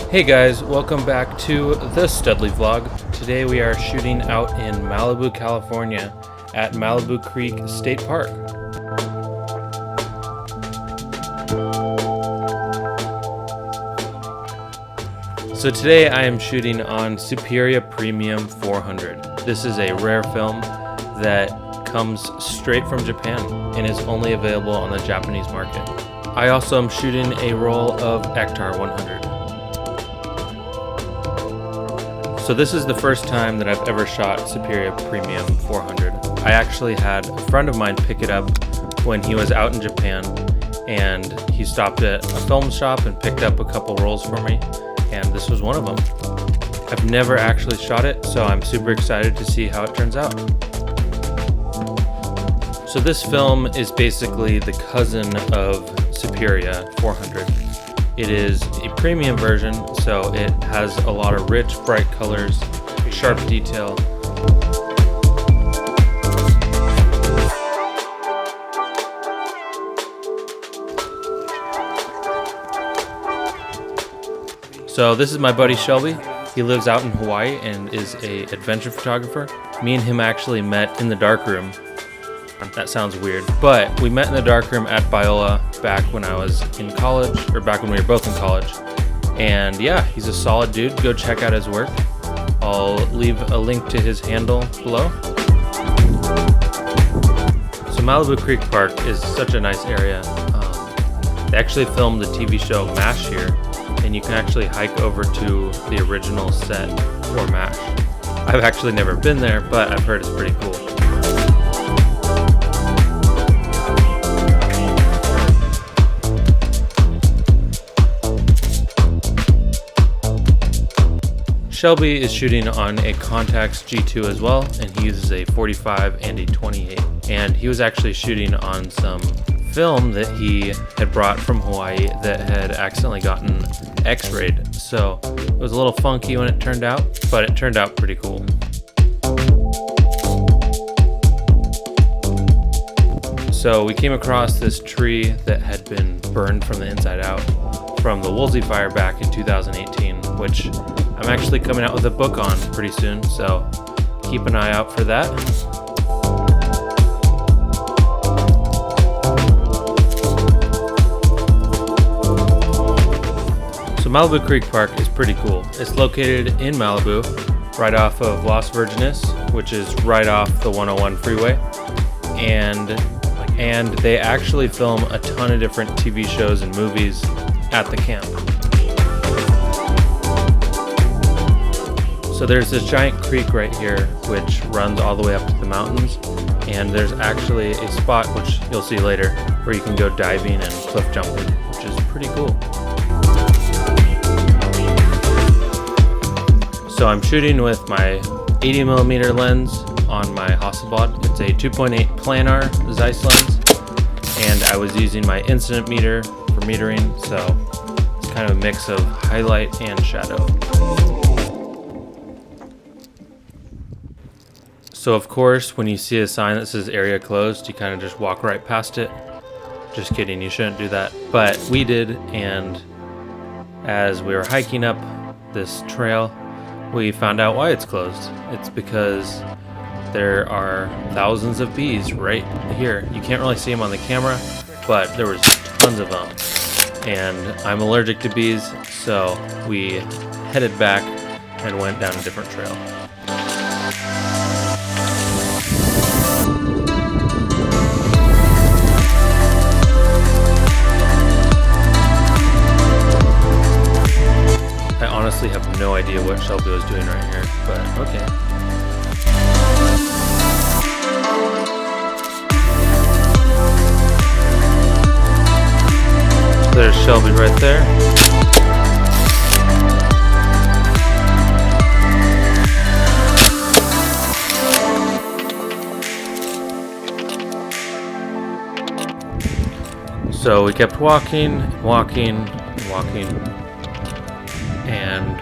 Hey guys, welcome back to the Studley vlog. Today we are shooting out in Malibu, California at Malibu Creek State Park. So today I am shooting on Superia Premium 400. This is a rare film that comes straight from Japan and is only available on the Japanese market. I also am shooting a roll of Ektar 100. So this is the first time that I've ever shot Superia Premium 400. I actually had a friend of mine pick it up when he was out in Japan, and he stopped at a film shop and picked up a couple rolls for me, and this was one of them. I've never actually shot it, so I'm super excited to see how it turns out. So this film is basically the cousin of Superia 400. It is a premium version, so it has a lot of rich, bright colors, sharp detail. So this is my buddy Shelby. He lives out in Hawaii and is an adventure photographer. Me and him actually met in the darkroom. That sounds weird, but we met in the darkroom at Biola back when I was in college, or back when we were both in college. And yeah, he's a solid dude. Go check out his work. I'll leave a link to his handle below. So Malibu Creek Park is such a nice area. They actually filmed the TV show MASH here, and you can actually hike over to the original set for MASH. I've actually never been there, but I've heard it's pretty cool. Shelby is shooting on a Contax G2 as well, and he uses a 45 and a 28. And he was actually shooting on some film that he had brought from Hawaii that had accidentally gotten X-rayed. So it was a little funky when it turned out, but it turned out pretty cool. So we came across this tree that had been burned from the inside out from the Woolsey fire back in 2018, which I'm actually coming out with a book on pretty soon, so keep an eye out for that. So Malibu Creek Park is pretty cool. It's located in Malibu, right off of Las Virgenes, which is right off the 101 freeway. And they actually film a ton of different TV shows and movies at the camp. So there's this giant creek right here which runs all the way up to the mountains, and there's actually a spot, which you'll see later, where you can go diving and cliff jumping, which is pretty cool. So I'm shooting with my 80mm lens on my Hasselblad. It's a 2.8 planar Zeiss lens, and I was using my incident meter for metering, so it's kind of a mix of highlight and shadow. So of course, when you see a sign that says area closed, you kind of just walk right past it. Just kidding, you shouldn't do that. But we did, and as we were hiking up this trail, we found out why it's closed. It's because there are thousands of bees right here. You can't really see them on the camera, but there was tons of them. And I'm allergic to bees, so we headed back and went down a different trail. I honestly have no idea what Shelby was doing right here, but okay. There's Shelby right there. So we kept walking, and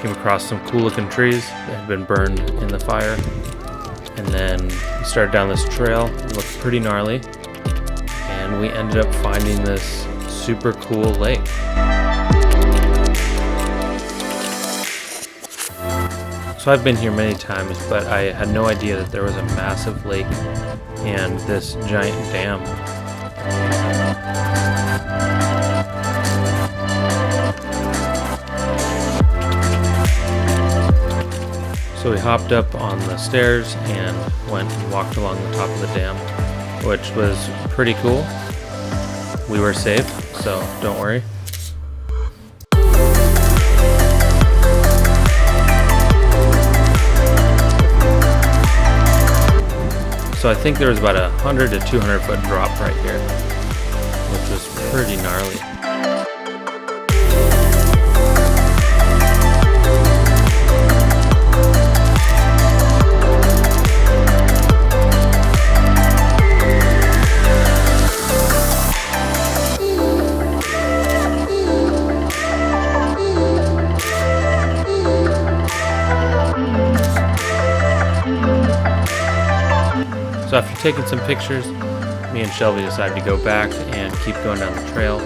came across some cool looking trees that had been burned in the fire. And then we started down this trail. It looked pretty gnarly. And and we ended up finding this super cool lake. So I've been here many times, but I had no idea that there was a massive lake and this giant dam. So we hopped up on the stairs and went and walked along the top of the dam, which was pretty cool. We were safe, so don't worry. So I think there was about 100 to 200 foot drop right here, which was pretty gnarly. So after taking some pictures, me and Shelby decided to go back and keep going down the trail.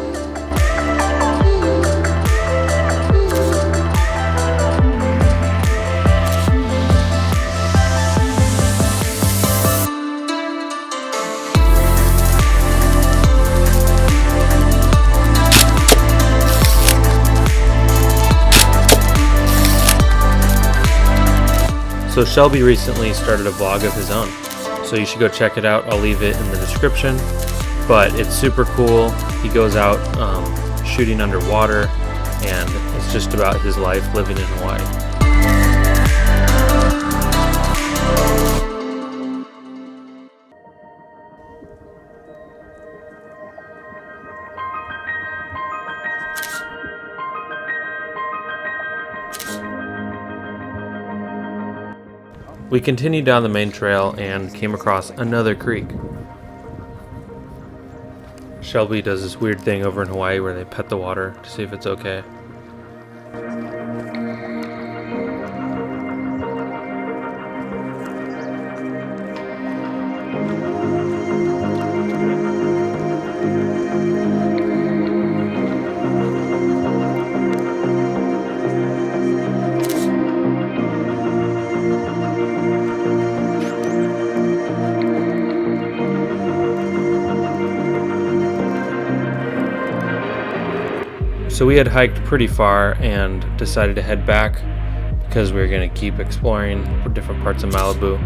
So Shelby recently started a vlog of his own. So you should go check it out. I'll leave it in the description, but it's super cool. He goes out shooting underwater, and it's just about his life living in Hawaii. We continued down the main trail and came across another creek. Shelby does this weird thing over in Hawaii where they pet the water to see if it's okay. So we had hiked pretty far and decided to head back because we were going to keep exploring different parts of Malibu.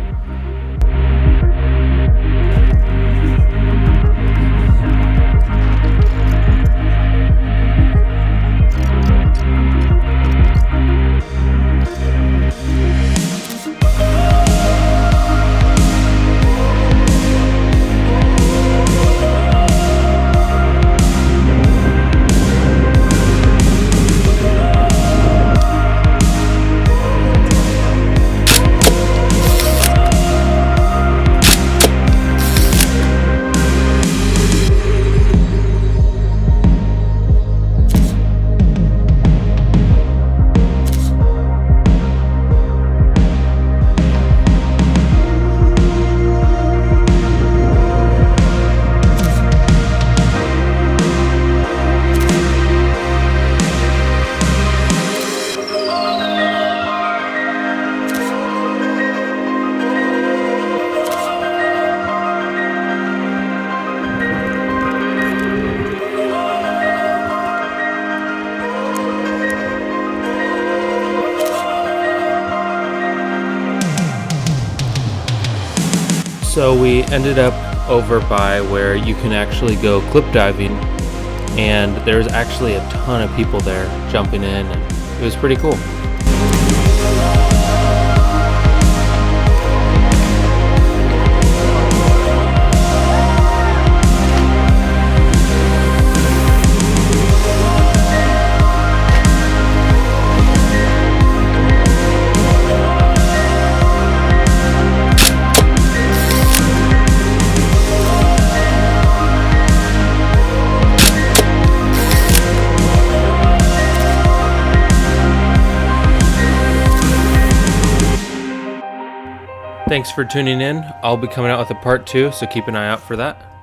So we ended up over by where you can actually go cliff diving, and there's actually a ton of people there jumping in, and it was pretty cool. Thanks for tuning in. I'll be coming out with a part 2, so keep an eye out for that.